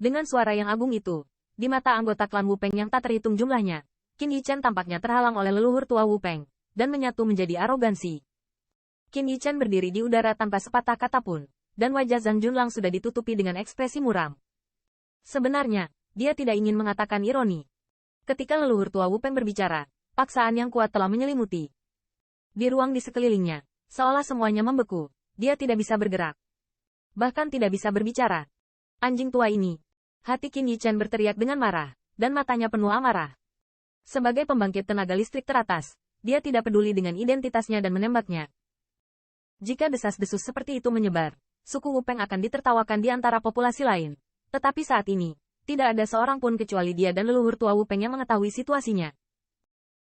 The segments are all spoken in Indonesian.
Dengan suara yang agung itu, di mata anggota klan Wu Peng yang tak terhitung jumlahnya, Qin Yichen tampaknya terhalang oleh leluhur tua Wu Peng, dan menyatu menjadi arogansi. Qin Yichen berdiri di udara tanpa sepatah kata pun, dan wajah Zhang Junlang sudah ditutupi dengan ekspresi muram. Sebenarnya, dia tidak ingin mengatakan ironi. Ketika leluhur tua Wu Peng berbicara, paksaan yang kuat telah menyelimuti. Di ruang di sekelilingnya, seolah semuanya membeku, dia tidak bisa bergerak. Bahkan tidak bisa berbicara. Anjing tua ini. Hati Qin Yichen berteriak dengan marah, dan matanya penuh amarah. Sebagai pembangkit tenaga listrik teratas, dia tidak peduli dengan identitasnya dan menembaknya. Jika desas-desus seperti itu menyebar, suku Wu Peng akan ditertawakan di antara populasi lain. Tetapi saat ini, tidak ada seorang pun kecuali dia dan leluhur tua Wu Peng yang mengetahui situasinya.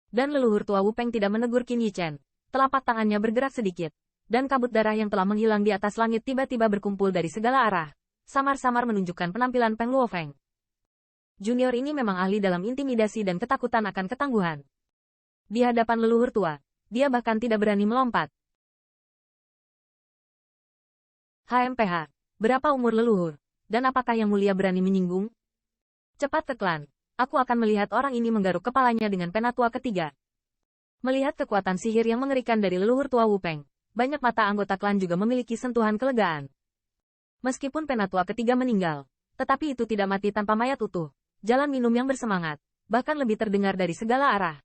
Dan leluhur tua Wu Peng tidak menegur Qin Yichen. Telapak tangannya bergerak sedikit, dan kabut darah yang telah menghilang di atas langit tiba-tiba berkumpul dari segala arah, samar-samar menunjukkan penampilan Peng Luofeng. Junior ini memang ahli dalam intimidasi dan ketakutan akan ketangguhan. Di hadapan leluhur tua, dia bahkan tidak berani melompat. HMPH, berapa umur leluhur, dan apakah yang mulia berani menyinggung? Cepat ke klan, aku akan melihat orang ini menggaruk kepalanya dengan penatua ketiga. Melihat kekuatan sihir yang mengerikan dari leluhur tua Wu Peng, banyak mata anggota klan juga memiliki sentuhan kelegaan. Meskipun penatua ketiga meninggal, tetapi itu tidak mati tanpa mayat utuh. Jalan minum yang bersemangat, bahkan lebih terdengar dari segala arah.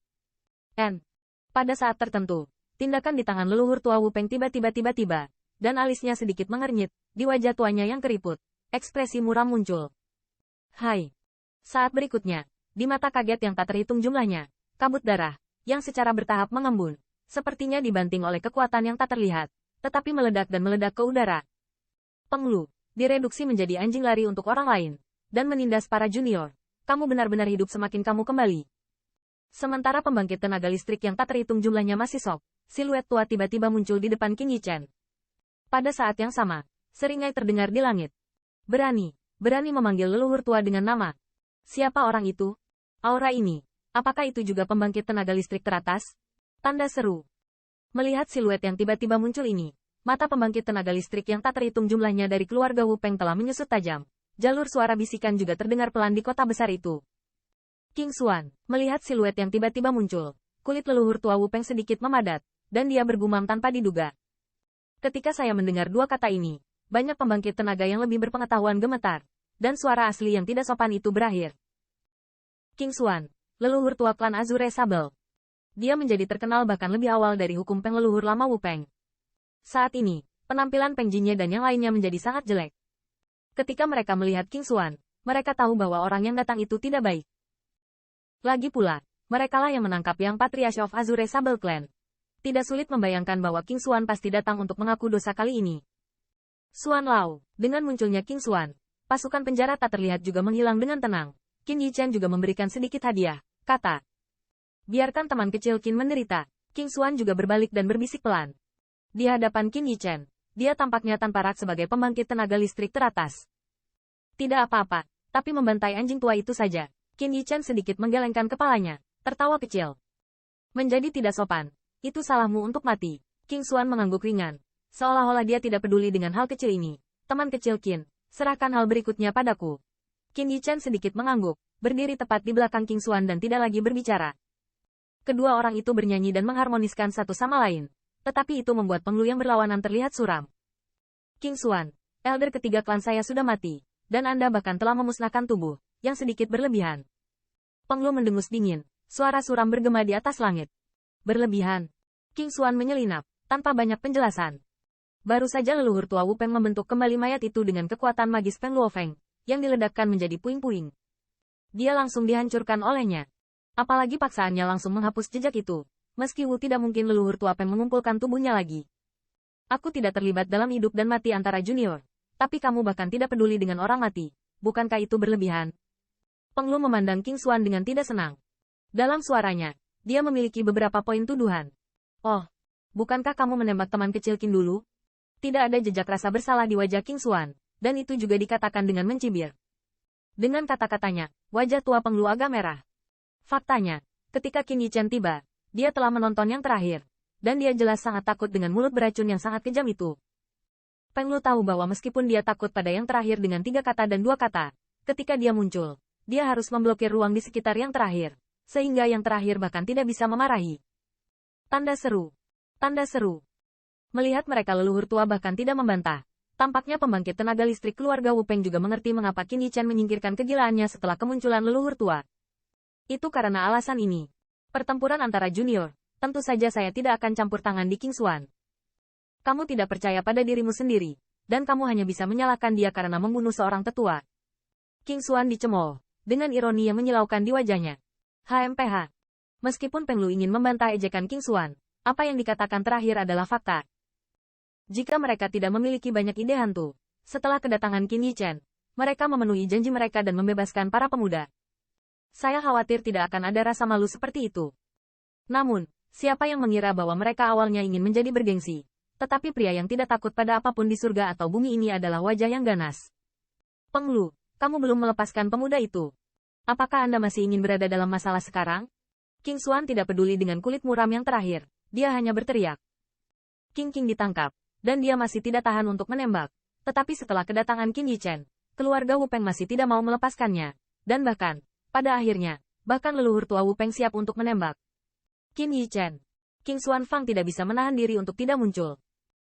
Pada saat tertentu, tindakan di tangan leluhur tua Wu Peng tiba-tiba, dan alisnya sedikit mengernyit, di wajah tuanya yang keriput, ekspresi muram muncul. Hai. Saat berikutnya, di mata kaget yang tak terhitung jumlahnya, kabut darah, yang secara bertahap mengembun, sepertinya dibanting oleh kekuatan yang tak terlihat, tetapi meledak dan meledak ke udara. Peng Lu, direduksi menjadi anjing lari untuk orang lain, dan menindas para junior. Kamu benar-benar hidup semakin kamu kembali. Sementara pembangkit tenaga listrik yang tak terhitung jumlahnya masih sok, siluet tua tiba-tiba muncul di depan Qin Yichen. Pada saat yang sama, seringai terdengar di langit. Berani memanggil leluhur tua dengan nama. Siapa orang itu? Aura ini, apakah itu juga pembangkit tenaga listrik teratas? Tanda seru. Melihat siluet yang tiba-tiba muncul ini, mata pembangkit tenaga listrik yang tak terhitung jumlahnya dari keluarga Wu Peng telah menyusut tajam. Jalur suara bisikan juga terdengar pelan di kota besar itu. King Xuan, melihat siluet yang tiba-tiba muncul, kulit leluhur tua Wu Peng sedikit memadat, dan dia bergumam tanpa diduga. Ketika saya mendengar dua kata ini, banyak pembangkit tenaga yang lebih berpengetahuan gemetar, dan suara asli yang tidak sopan itu berakhir. King Xuan, leluhur tua klan Azure Sable. Dia menjadi terkenal bahkan lebih awal dari hukum Peng leluhur lama Wu Peng. Saat ini, penampilan Peng Jinye dan yang lainnya menjadi sangat jelek. Ketika mereka melihat King Xuan, mereka tahu bahwa orang yang datang itu tidak baik. Lagi pula, merekalah yang menangkap yang Patriarch of Azure Sable Clan. Tidak sulit membayangkan bahwa King Xuan pasti datang untuk mengaku dosa kali ini. Xuan Lao, dengan munculnya King Xuan, pasukan penjara tak terlihat juga menghilang dengan tenang. Qin Yichen juga memberikan sedikit hadiah, kata. Biarkan teman kecil Qin menderita. King Xuan juga berbalik dan berbisik pelan. Di hadapan Qin Yichen, dia tampaknya tanpa rak sebagai pembangkit tenaga listrik teratas. Tidak apa-apa, tapi membantai anjing tua itu saja. Qin Yichen sedikit menggelengkan kepalanya, tertawa kecil. Menjadi tidak sopan. Itu salahmu untuk mati. King Xuan mengangguk ringan. Seolah-olah dia tidak peduli dengan hal kecil ini. Teman kecil Qin, serahkan hal berikutnya padaku. Qin Yichen sedikit mengangguk, berdiri tepat di belakang King Xuan dan tidak lagi berbicara. Kedua orang itu bernyanyi dan mengharmoniskan satu sama lain. Tetapi itu membuat Peng Lu yang berlawanan terlihat suram. King Xuan, elder ketiga klan saya sudah mati, dan Anda bahkan telah memusnahkan tubuh, yang sedikit berlebihan. Peng Lu mendengus dingin, suara suram bergema di atas langit. Berlebihan. King Xuan menyelinap, tanpa banyak penjelasan. Baru saja leluhur tua Wu Peng membentuk kembali mayat itu dengan kekuatan magis Peng Luofeng, yang diledakkan menjadi puing-puing. Dia langsung dihancurkan olehnya. Apalagi paksaannya langsung menghapus jejak itu. Meski Wu tidak mungkin leluhur tua Peng mengumpulkan tubuhnya lagi. Aku tidak terlibat dalam hidup dan mati antara junior. Tapi kamu bahkan tidak peduli dengan orang mati. Bukankah itu berlebihan? Peng Lu memandang King Xuan dengan tidak senang. Dalam suaranya, dia memiliki beberapa poin tuduhan. Oh, bukankah kamu menembak teman kecil Qin dulu? Tidak ada jejak rasa bersalah di wajah King Xuan, dan itu juga dikatakan dengan mencibir. Dengan kata-katanya, wajah tua Peng Lu agak merah. Faktanya, ketika Qin Yichen tiba, dia telah menonton yang terakhir, dan dia jelas sangat takut dengan mulut beracun yang sangat kejam itu. Peng Lu tahu bahwa meskipun dia takut pada yang terakhir dengan 3 kata dan 2 kata, Ketika dia muncul, dia harus memblokir ruang di sekitar yang terakhir, sehingga yang terakhir bahkan tidak bisa memarahi. Tanda seru. Tanda seru. Melihat mereka leluhur tua bahkan tidak membantah, tampaknya pembangkit tenaga listrik keluarga Wu Peng juga mengerti mengapa Qin Yichen menyingkirkan kegilaannya setelah kemunculan leluhur tua. Itu karena alasan ini. Pertempuran antara junior, tentu saja saya tidak akan campur tangan di King Xuan. Kamu tidak percaya pada dirimu sendiri, dan kamu hanya bisa menyalahkan dia karena membunuh seorang tetua. King Xuan dicemooh, dengan ironi yang menyilaukan di wajahnya. HMPH. Meskipun Peng Lu ingin membantah ejekan King Xuan, apa yang dikatakan terakhir adalah fakta. Jika mereka tidak memiliki banyak ide hantu, setelah kedatangan Qin Yichen, mereka memenuhi janji mereka dan membebaskan para pemuda. Saya khawatir tidak akan ada rasa malu seperti itu. Namun, siapa yang mengira bahwa mereka awalnya ingin menjadi bergengsi, tetapi pria yang tidak takut pada apapun di surga atau bumi ini adalah wajah yang ganas. Peng Lu, kamu belum melepaskan pemuda itu. Apakah Anda masih ingin berada dalam masalah sekarang? King Xuan tidak peduli dengan kulit muram yang terakhir, dia hanya berteriak. King ditangkap, dan dia masih tidak tahan untuk menembak. Tetapi setelah kedatangan Qin Yichen, keluarga Wu Peng masih tidak mau melepaskannya. Dan bahkan, pada akhirnya, bahkan leluhur tua Wu Peng siap untuk menembak. Qin Yichen. King Xuan Fang tidak bisa menahan diri untuk tidak muncul,